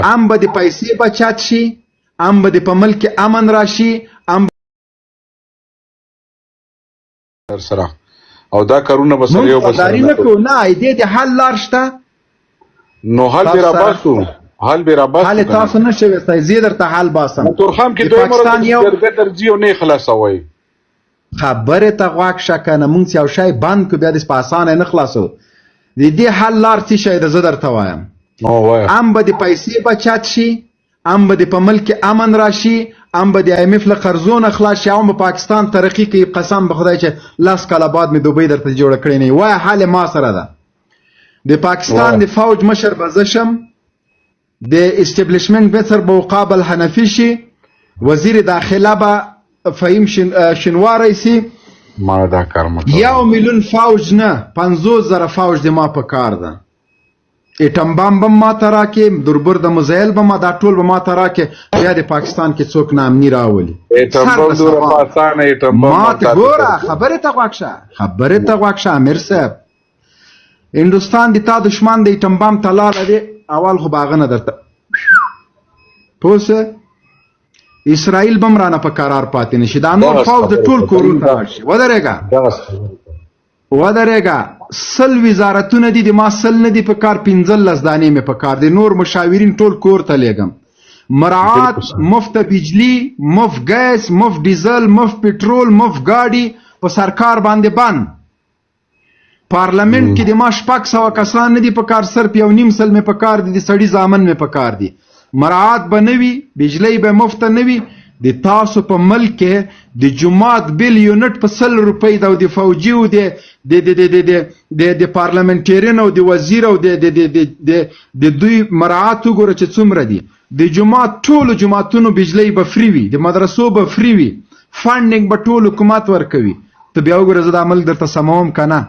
هم به د پیسې بچت شي، هم به د په ملک امن راشي، هم سره او دا کارونه به سره یو بل سره نه کوو. نه دې د حل لار شته، نو حل به راباسو، حل به راباسو. حل تاسو نه شوي سئ، زه درته حل باسم. تورخم کې دوی مرز جرګه درځي او نه خلاصوي. خبره ته غوږ شه کنه، مونږ یو شی بند کو بیا دې په اسانه نه خلاصو. د دې حل لار څه شی ده زه درته وایم. هم به د پیسې بچت شي، هم به د په ملک امن راشي، هم به د IMF له قرضونه خلاص شي، هم به پاکستان ترقي کوي. قسم به خدای چې 10 کاله بعد مې دوبۍ درته جوړه کړې نه وای. حال ما سره ده. د پاکستان د فوج مشر به زه شم، د استبلیشمنت مصر به عقاب الحنفي شي، وزیر داخله به فهیم شنواری سي. ما دا کار مکو 1 میلیون فوج نه 50,000 فوج د ما په کار ده. ایټم بم به ما ته راکې، دربر د مزایل به ما دا ټول به ما ته راکې، بیا د پاکستان کې څوک نامني راولي. ایټم بم دوره په اسانه ایټم بم ما ته ګوره، خبرې ته غوږ شه، خبرې ته غوږ شه امیر صاحب. هندوستان د تا دشمن د ایټم بم ته لاړه دی، اول خو به هغه نه درته پوه سه. اسرائیل بم رانه په قرار پاتې نشي. دا نور فوج د ټول کورونو ته راشي. ودرېږه 100 وزارتونه دي، د ما 100 نه دي په کار، 15 دانې مې په کار دي. نور مشاورین ټول کور ته لیږم. مراعات، مفت بجلی، مفت ګیس، مفت ډیزل، مفت پټرول، مفت ګاډي په سرکار باندې بند. پارلمنت کې د ما 600 کسان نه دي په کار، صرف 1.5 مې په کار دي، د سړي زامن مې په کار دي. مراعات به نه وي، بجلی به مفت نه وي. د تاسو په ملک کې د جماعت بیل یونټ په 100 روپۍ ده، او د فوجي او د پارلمنټریان او د وزیر او د دوی مراعات وګوره چې څومره دي. د جماعت ټولو جماعتونو بجلی به فری وي، د مدرسو به فری وي، فانډینګ به ټول حکومت ورکوي. ته بیا وګوره زه دا ملک درته سموم که نه.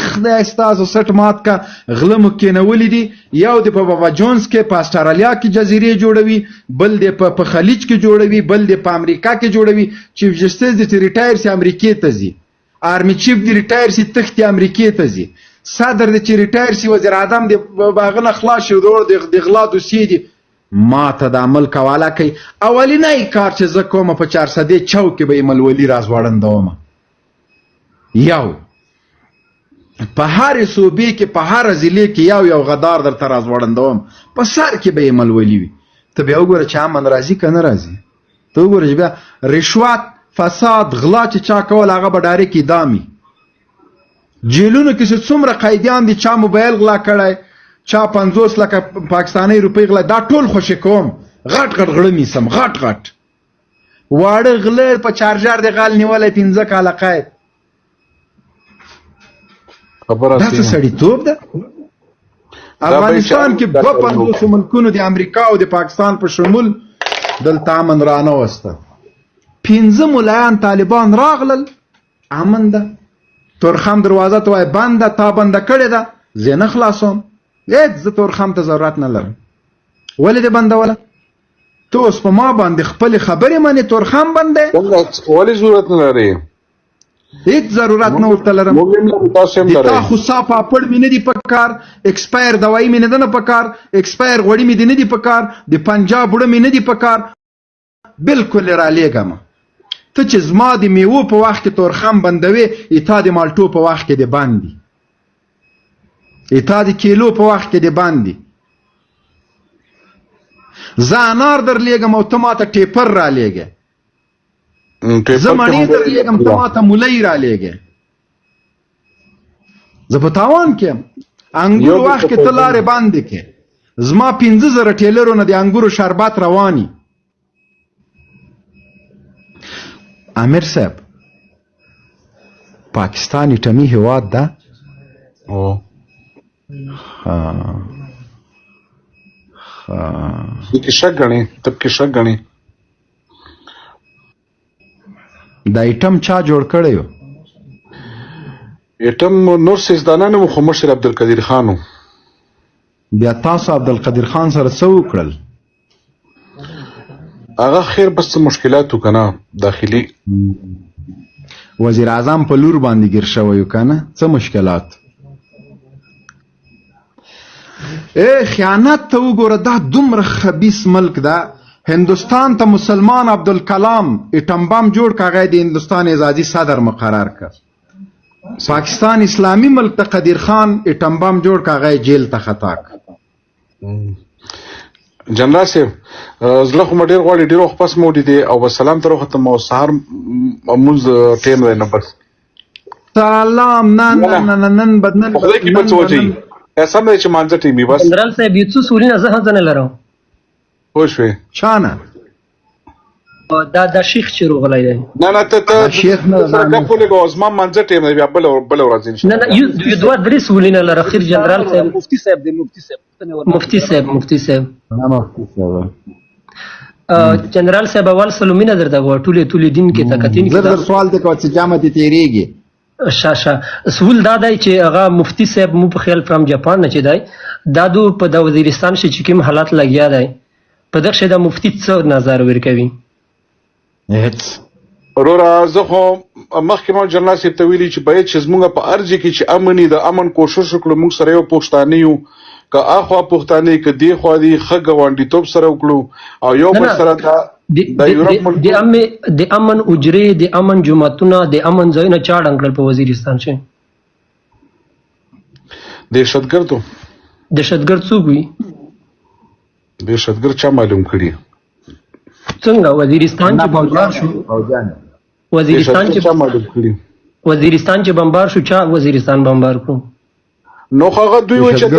خدای ستاسو سټ مات که غله مو کېنولي دي. یو د په بابا جونز کې په اسټرالیا کې جزیرې جوړوي، بل د په خلیج کې جوړوي، بل د په امریکا کې جوړوي. چیف جسټس د ریټایر سي امریکې ته ځي، آرمي چیف د ریټایر سي تښتي امریکې ته ځي، صدر د چې ریټایر سي وزیر اعظم د هغه نه خلاص شي، د غلا دوسیې دي. ما ته دا ملک حواله کوي. اولینی کار چې زه کومه په 400 چوک کې به یې ملولي راځوړندومه. یو په هر صوبې کې په هر ضلع کې یو غدار درته راځوړندوم، په سر کې به یې ملولي وي. ته بیا وګوره چې امن راځي که نه راځي. ته وګوره چې بیا رشوت، فساد، غلا چې چا کول هغه به ډایرکټ اعدامي. جیلونو کې چې څومره قیدیان دي، چا موبایل غلا کړی، چا 50 لکه پاکستاني روپۍ غلا، دا ټول خوشې کوم. غټ غټ غړه نیسم، غټ غټ واړه غله په چارجر د غال نیولی 15 کاله قید. دا څه سړیتوب ده؟ افغانستان کې 52 ملکونو د امریکا او د پاکستان په شمول دلته امن رانه وسته. 15 ملایان طالبان راغلل، امن ده. تورخم دروازه ته وای بند ده، تا بنده کړې ده، زه نه خلاصوم. زه تورخم ته ضرورت نه لرم. ولې دې بندوله؟ ته اوس په ما باندې خپلې خبرې منې، تورخم بندی؟ ولې ضرورت نه لري؟ هیڅ ضرورت نه ورته لرم. د تا خو صاف پاپړ مې نه دي په کار، ایکسپایر دوايي مې نه ده نه په کار، ایکسپایر غوړي مې دي نه دي په کار، د پنجاب وړه مې نه دي په کار. بالکل را لیږم. ته چې زما د میوو په وخت کې تورخم بندوي، تا د مالټو په وخت کې د بند دي، تا د کیلو په وخت کې د بند دي. زه انار در لیږم او ته ماته ټیپر را لیږې. زه مڼې در لیږم، ته ماته مولی را لیږې. زه په تاوان کې یم. انګور وخت کې ته لارې بندې کې، زما 15,000 ټیلرونه د انګورو شربت رواني. امیر صاحب، پاکستان ایټمي هیواد ده. کې شک غني، تب کې شک غني. دا ایټم چا جوړ کړی و؟ ایټم نور سیزدانه نه، خو مشر عبدالقدیر خان و. بیا تاسو عبدالقدیر خان سره څه وکړل؟ هغه خیر بس څه مشکلات و که نه داخلي. وزیر اعظم په لور باندې ګیر شوی و که نه؟ څه مشکلات؟ خیانت ته وګوره، دا دومره خبیث ملک ده. هندوستان ته مسلمان عبدالکلام اټم بم جوړ کا، هغه د هندوستان اعزازي صدر مقرر کړ. پاکستان اسلامی ملک ته قدیر خان اټم بم جوړ کا، هغه جیل ته خطا کړ. جنرال صاحب زړه خو ډېر غواړي ډېر وخت پس مو ولیدې او به سلام تر وخته مو سهار مونځ ټیم دی نه بس سلام نن بدنل خدای کې بل څه وځي سم دی چې مانځه ټیمي بس. جنرال صاحب یو څه سورینه زه هم نه لرم. پوه شوې چانه دا شیخ چې روغلی دی. نه ته شیخ نه سره کولی به زما مانځه ټیم دی بیا بل ورځ انشاء الله. نه یو دوه درې سورینه لره. خیر جنرال صاحب مفتی صاحب دی مفتی صاحب جنرال صاحب اول سلامونه درته غواړم. ټولې دین کې تکتین زر سوال دی کوم چې جامه دې تیریږي. شاشه سوال دا دی چې هغه مفتی صاحب مو په خیال فرام جاپان نه چې دی دادو په د وزیرستان چې کوم حالات لګیا دی په دغه شی د مفتی څه نظر ورکوي؟ وروره زه خو مخکې ما جنرال صاحب ته ویلي چې باید چې زموږ په ارض کې چې امن د امن کوشش وکړو، موږ سره یو پښتانه یو که اخوا پښتانه که دی خوا دی ښه ګاونډیتوب سره وکړو او یو بل سره د امن اجرې د امن جماعتونه د امن ځایونه چا ډنګ کړل په وزیرستان کې؟ دهشتګردو. دهشتګرد څوک وي؟ دهشتګرد چا معلوم کړي؟ څنګه وزیرستان چې بمبار شو؟ وزیرستان چې معلوم کړي؟ وزیرستان چې بمبار شو چا وزیرستان بمبار کړو؟ نو هغه دوی و چې د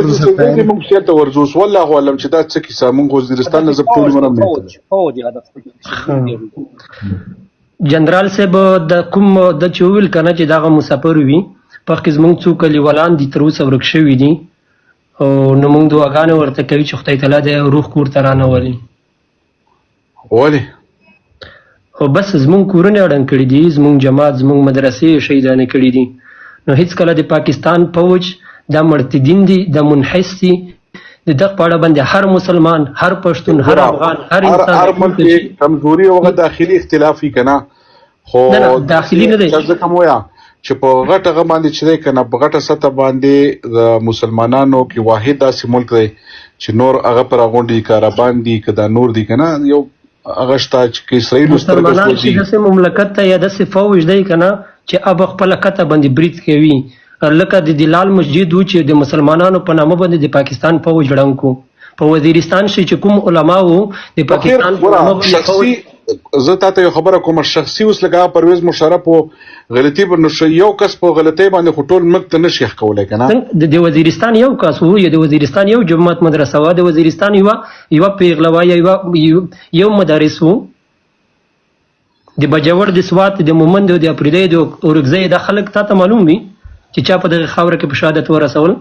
موږ سیاته ورزوس والله علم چې دا څه کیسه موږ وزیرستان نه زپټول مرم جنرال صاحب د کوم د چوول کنه چې داغه مسافر وي په کې زموږ څو کلیوالان دي تر اوسه ورک شوي دي او نو موږ دعاګانې ورته کوي چې خدای تعالی د روح کور ته رانه ولي. ولې خو بس زموږ کورونه اړن کړي دي، زموږ جماعت زموږ مدرسې شهیدانې کړي دي. نو هیڅ کله د پاکستان فوج دا مرتدین دي، دا منحس دي. د دغه په اړه باندې هر مسلمان، هر پښتون، هر افغان، هر انسان ملک کمزوري او داخلي اختلافي کنه خو داخلي نه دی ځکه مو یا چې په غټه غ باندې چې دی کنه په غټه سطح باندې د مسلمانانو کې واحد داسې ملک دی چې نور هغه پر غونډي کارابان دي کدا نور دي کنه یو هغه شته چې اسرائیل مسلمانان چې داسې مملکت ته یا داسې فوج دی کنه چې اب خپل کته باندې برید کوي لکه د دلال مسجد و چې د مسلمانانو په نامه باندې د پاکستان فوج جوړ کو په وزیرستان چې کوم علما وو د پاکستان په نامه باندې فوج. زه تاسو یو خبره کوم شخصي اوس لګا پرویز مشرف او غلطي بنشو یو کس په غلطي باندې خټول مکت نشي کولای کنه د وزیرستان یو کس وو یا د وزیرستان یو جماعت مدرسه وا د وزیرستان یو پیغلوا یو مدارس وو د بجوړ د سوات د مومند د اپریدي د اورګزي د خلک ته معلوم وي چې چا په دغه خاوره کې په شهادت ورسول.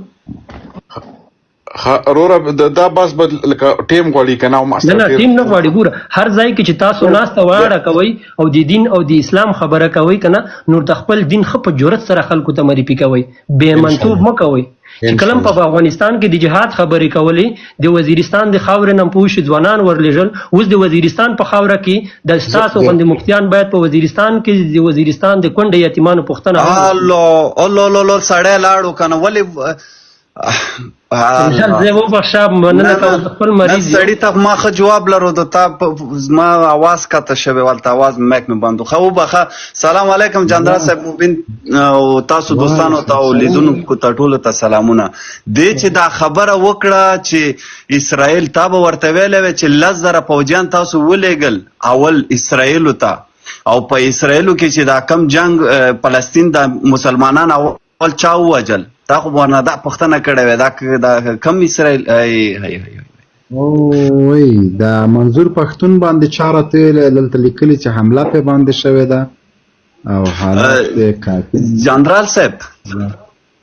اورور دا بس بد لکه ټیم غوړي کنه او نه ټیم نه غوړي ګوره هر ځای کې چې تاسو ناسته واړه کوي او د دین او د اسلام خبره کوي کنه نور د خپل دین خپ جرأت سره خلکو ته معرفي کوي به منسوب مکوي. چې کلم په افغانستان کې د جهاد خبرې کولې د وزیرستان د خاورې نم پوښ ځوانان ورلېږل اوس د وزیرستان په خاوره کې د تاسو باندې مفتیان باید په وزیرستان کې د وزیرستان د کونډې یتیمانو پوښتنه الله سړی لاړو کنه ولې سړی ته ما ښه جواب لرو د تا زما आवाज کته شوی ولته आवाज میک مې بندو خو بخه سلام علیکم جنرال صاحب مبین او تاسو دوستانو ته او لیدونکو ته ټول ته سلامونه. دې چې دا خبره وکړه چې اسرائیل تا به ورته ویلې چې 10,000 فوجیان تاسو ولېګل اول اسرائیل ته او په اسرائیل کې چې دا کم جنگ فلسطین د مسلمانانو اول چا وجل دا خو ورنه دا پښتنه کړه دا کم اسرائیل وای دا منظور پښتون باندې چارته دلته لیکلي چې حمله په باندې شوې ده او حالات کافي. جنرال صاحب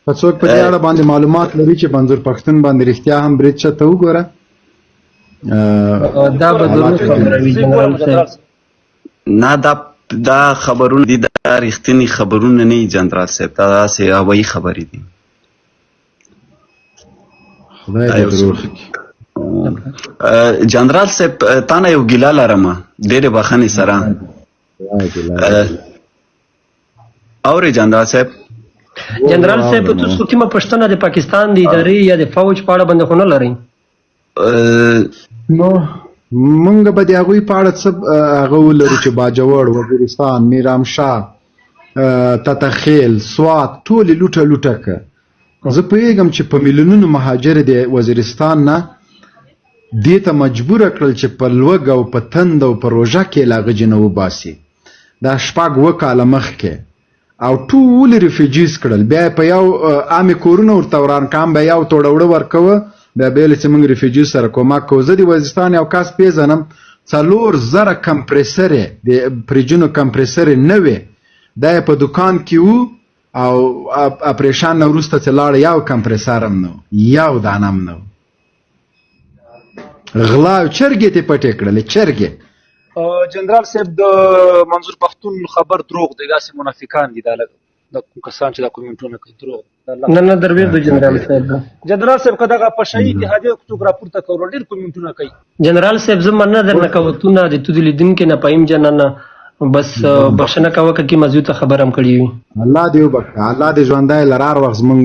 په څوک په دې اړه باندې معلومات لري چې منظور پښتون باندې رښتیا هم برید شته وګوره دا بدلون خبروي جنرال صاحب نه دا خبرونه دي دا رښتینی خبرونه نه جنرال صاحب دا سه هوایي خبرې دي. جنرال صاحب تانه یو ګیله لرم ډېرې بخښنې سره اورې جنرال صاحب جنرال صاحب تاسو کومه پښتنه د پاکستان د ادارې یا د فوج په اړه باندې خو نه لرئ؟ نو مونږ به د هغوی په اړه څه هغه ولرو چې باجوړ، وزیرستان، میرامشاه، تتخیل، سوات ټولې لوټه لوټه که. زه پوهېږم چې په میلیونونو مهاجر د وزیرستان نه دې ته مجبوره کړل چې په لوږه او په تند او په روژه کې له هغه جنه وباسي. دا 6 کاله مخکې او ټول ریفیوجیز کړل. بیا په یو عامې کورونه ورته ورانکام، بیا یو توړه ورکوه، بیا بیل چې موږ ریفیوجیز سره کومک کوو. زه د وزیرستان یو کس پیژنم 4000 کمپریسرې د فریجونو کمپریسرې نوې دا یې په دکان کې وو او اپریشن نه وروسته چې لاړ یو کمپریسر هم نه یو دانه هم نه. غلا او چرګې ته پټې کړلې چرګې. جنرال صاحب د منظور پښتون خبر دروغ دی، داسې منافقان دي د کسان چې دا کومنټونه کوي دروغ. نه درویغ دی جنرال صاحب. جنرال صاحب که دغه پشایي اتحادیه څوک راپورته کول ډېر کومنټونه کوي. جنرال صاحب زه مننه درنه کوتونه د تو د لیدونکي نه پایم جننه بس بخښنه کوه که مزیوته خبر هم کړی وي. الله دې وبخښه، الله دې ژوندی لره هر وخت زمونږ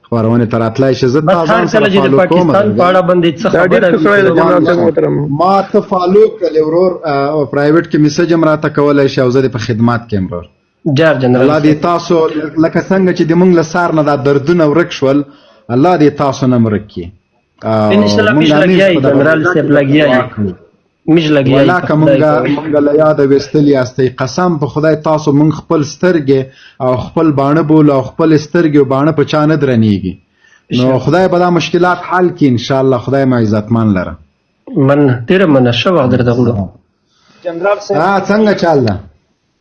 خبرونه ته راتلی شي. زه بس هر کله چې د پاکستان په اړه باندې څه خبره وي ما ته فالو کړلی ورور، پرایویټ کې میسج هم راته کولی شي او زه دې په خدمت کې یم ورور. جار جنرال الله دې تاسو لکه څنګه چې د مونږ له سار نه دا دردونه ورک شول، الله دې تاسو نه مرک کړي. انشاءالله مش لګیایي جنرال صاحب لګیایي مش لګیایي. ولا که مونږ له یاده ویستلي یاستئ، قسم په خدای تاسو مونږ خپل سترګې او خپل باڼه بولو او خپل سترګې او باڼه په چا نه درنیږي. نو خدای به دا مشکلات حل کړي انشاءالله. خدای مو عزتمن لره. مننه ډېره مننه، ښه وخت درته غواړم. جنرال صاحب څنګه چل ده؟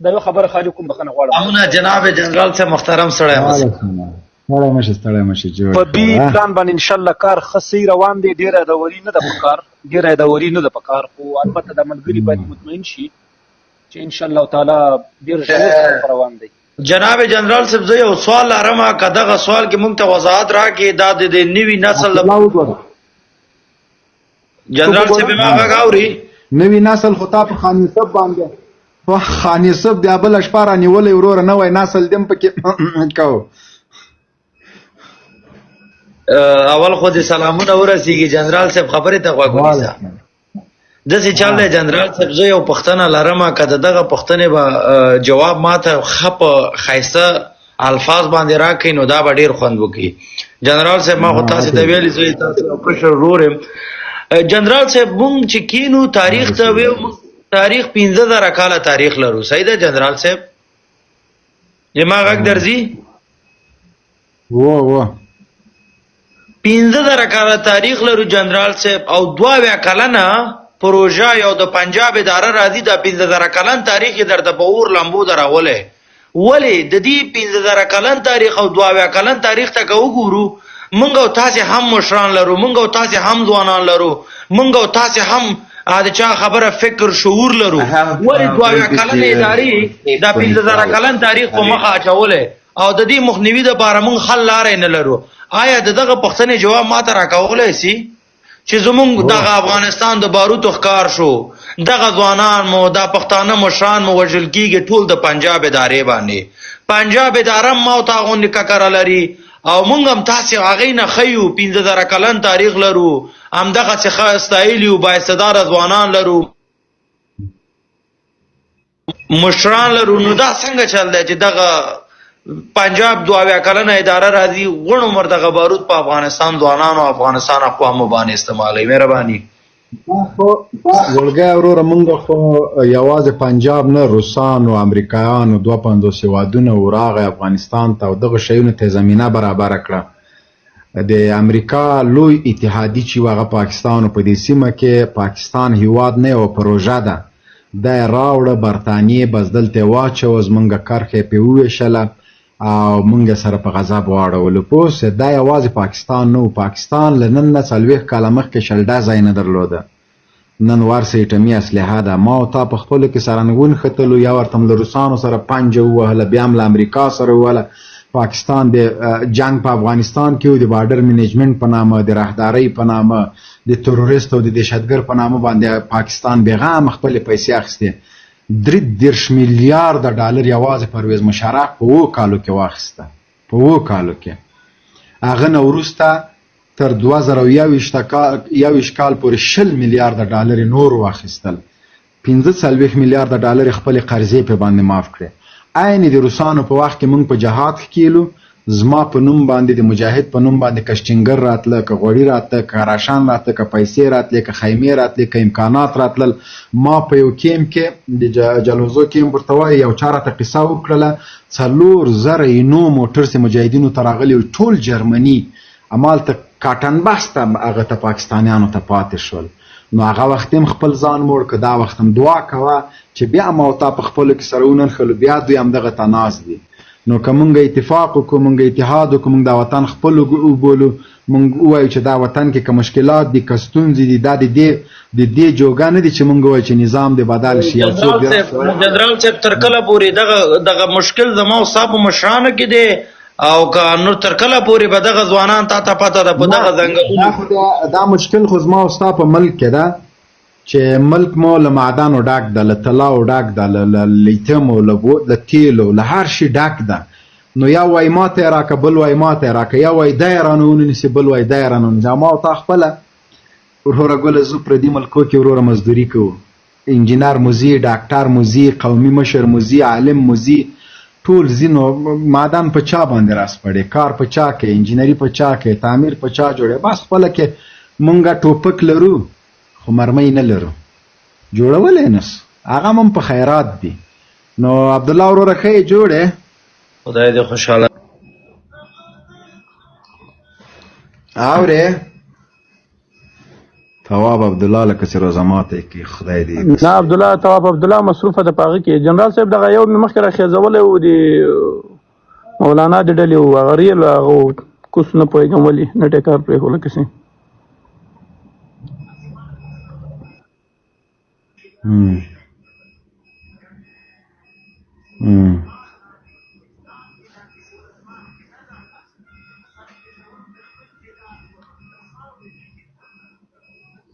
دا یو خبره خالي کوم بخښنه غواړم. امونه جناب جنرال صاحب محترم سړی ستړی مشي جوړ په بي پلان باندې ان شاء الله کار خسي روان دی. ډیره دوري نه ده پکار، ډیره دوري نه ده پکار، خو البته د ملګری باندې مطمئن شي چې ان شاء الله تعالی ډیر ژر روان دی. جناب جنرال صاحب زه یو سوال لرم، که دغه سوال کې مونږ ته وضاحت راکړي دا د نوي نسل جنرال صاحب ما غږ اوري. نوی نسل خو تا په خانیصب باندې خانیصب د بل شپه رانیولی وروره نوی نسل دیم پکې کو. اول خو دې سلامونه ورسیږي جنرال صاحب، خبرې ته غوږ ونیسه. داسې چل دی جنرال صاحب، زه یو پوښتنه لرم، که د دغه پوښتنې به جواب ماته ښه په ښایسته الفاظ باندې راکړئ نو دا به ډېر خوند وکړي. جنرال صاحب ما خو تاسې ته ویلي زه تاسو یو کشر ورور یم. جنرال صاحب مونږ چې کینو تاریخ ته ویو، تاریخ 15,000 کاله تاریخ لرو، صحیح ده جنرال صاحب؟ زما غږ درځي؟ 15,000 کاله تاریخ لرو جنرال صاحب، او 2 کلنه پروژه یو د پنجاب اداره راځي. دا 15,000 کلن تاریخ یې درته په اور لمبو دراولی. ولې د دې 15,000 کلن تاریخ او 2 کلن تاریخ ته که وګورو، مونږ او تاسې هم مشران لرو، مونږ او تاسې هم ځوانان لرو، مونږ او تاسې هم د چا خبره فکر شعور لرو. ولې 2 کلن ادارې دا 15,000 کلن تاریخ په مخه اچولی او د دې مخنیوي دپاره مونږ حل لارې نه لرو؟ آیا د دغه پوښتنې جواب ماته راکولی سي چې زمونږ دغه افغانستان د باروتو ښکار شو، دغه ځوانان مو دا پښتانه مشران مو وژل کېږي ټول د پنجاب ادارې باندې؟ پنجاب اداره هم ما او تا غوندې ککره لري او مونږ هم تاسې هغې نه ښه یو، 15,000 کلن تاریخ لرو، همدغسې ښه ستایلي یو، بااستعداده ځوانان لرو، مشران لرو. نو دا څنګه چل دی چې دغه پنجاب 2 کلنه اداره راځي غون عمر دغه بارود په افغانستان ځوانانو او افغانستان اقوامو باندې استعمالوي؟ مهرباني. ورګه وروره مونږ خو یوازې پنجاب نه، روسان او امریکایانو 52 هیوادونه وراغه افغانستان ته او دغه شیونو ته زمینه برابر کړه. د امریکا لوی اتحادی چې هغه پاکستان او په دې سیمه کې پاکستان هیواد نه او پروژه ده دا راوړه برتانیې بس دلته واچو زمونږ کرښې پې وویشله او مونږ سره په غضب واړولو. پوه دا یوازې پاکستان نه و، پاکستان له نن نه 40 کاله مخکې شلډه ځای نه درلوده، نن ورسه ایټمي اسلحه ده. ما او تا په خپلو کې سره ونښتلو، یا ورته له روسانو سره پنجه ووهله، بیا هم له امریکا سره ووهله. پاکستان د جنگ په افغانستان کې و، د بارډر منیجمنت په نامه، د راهدارۍ په نامه، د تروریست او د دهشتګر په نامه باندې پاکستان بېغام خپلې پیسې اخیستې. $33 میلیارده یوازې پرویز مشرف په 7 کالو کې واخیسته. په 7 کالو کې. هغه نه وروسته تر 2021 کال پورې $20 میلیارده نور واخیستل. $45 میلیارده خپل قرضې په باندې معاف کړې. عین د روسانو په وخت کې موږ په جهاد کېلو، زما په نوم باندې د مجاهد په نوم باندې کشچنګر راتله، که غوړي راتله، که راشان راتله، که پیسې راتلې، که خیمې راتلې، که امکانات راتلل. ما په یو کیم کې د جلوزو کیم ورته وایي یو چا راته قصه وکړله، 4000 نو موټر سې مجاهدینو ته راغلي، ټول جرمني همالته کاټن بسته هغه ته پاکستانیانو ته پاتې شول. نو هغه وخت هم خپل ځان موړ که، دا وخت هم دعا کوه چې بیا ما او تا په خپلو کې سره وننښلو، بیا دوی همدغه ته ناست دي. نو که مونږ اتفاق وکړو، مونږ اتحاد وکړو، مونږ دا وطن خپل وبولو، مونږ ووایو چې دا وطن کې که مشکلات دي، که ستونزې دي، دا د دې جوګه نه دي چې مونږ ووایو چې نظام دې بدل شي. جنرال صاحب تر کله پورې دغه مشکل زما او ستا په مشرانو کې دی، او که نور تر کله پورې به دغه ځوانان تا ته پته ده په دغه ځنګلونو؟ دا مشکل خو زما او ستا په ملک کې ده چې ملک مو له معدنو ډک ده، له طلاو ډک ده، له لیتیمو، له تیلو، له هر شي ډک ده. نو یا وایي ما ته یې راکړه، بل وایي ما ته یې راکړه، یا وایي دی یې رانه ونیسي، بل وایي دی یې رانه ونیسي. ما او تا خپله وروره ګله زه پردي ملکو کې وروره مزدوري کوو، انجینر موزي، ډاکټر موزي، قومي مشر موزي، عالم موزي، ټول ځینو. معدن په چا باندې راسپړې، کار په چا کې، انجینري په چا کې، تعمیر په چا جوړې. بس خپله کې مونږه ټوپک لرو خو مرمۍ نه لرو، جوړولی نسو، هغه هم په خیرات دي. نو عبدالله وروره ښه یې جوړې؟ خدای دې خوشحاله. اورې تواب عبدالله لکه چې روزه ماته یې کړي، خدای دې نه عبدالله تواب عبدالله مصروفه د پاغه کې. جنرال صاحب دغه یو مې مخکې راخېځولی و د مولانا د ډلې و، هغه ریل هغه کوس نه پوهېږم ولې نه ټیکار پرېښوله کسې.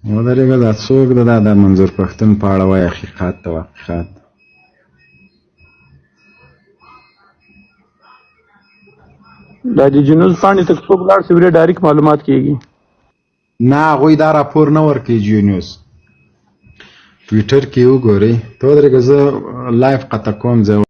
ودرېږه دا څوک ده؟ دا منظور پښتون په اړه وایي حقیقت ته حقیقت. دا د جنوز پاڼې ته څوک لاړ شي ورې ډایرکټ معلومات کېږي. نه هغوی دا راپور نه ورکوي. جیو نیوز ټویټر کې وګورئ. ته ودرېږه زه لایف قطع کوم.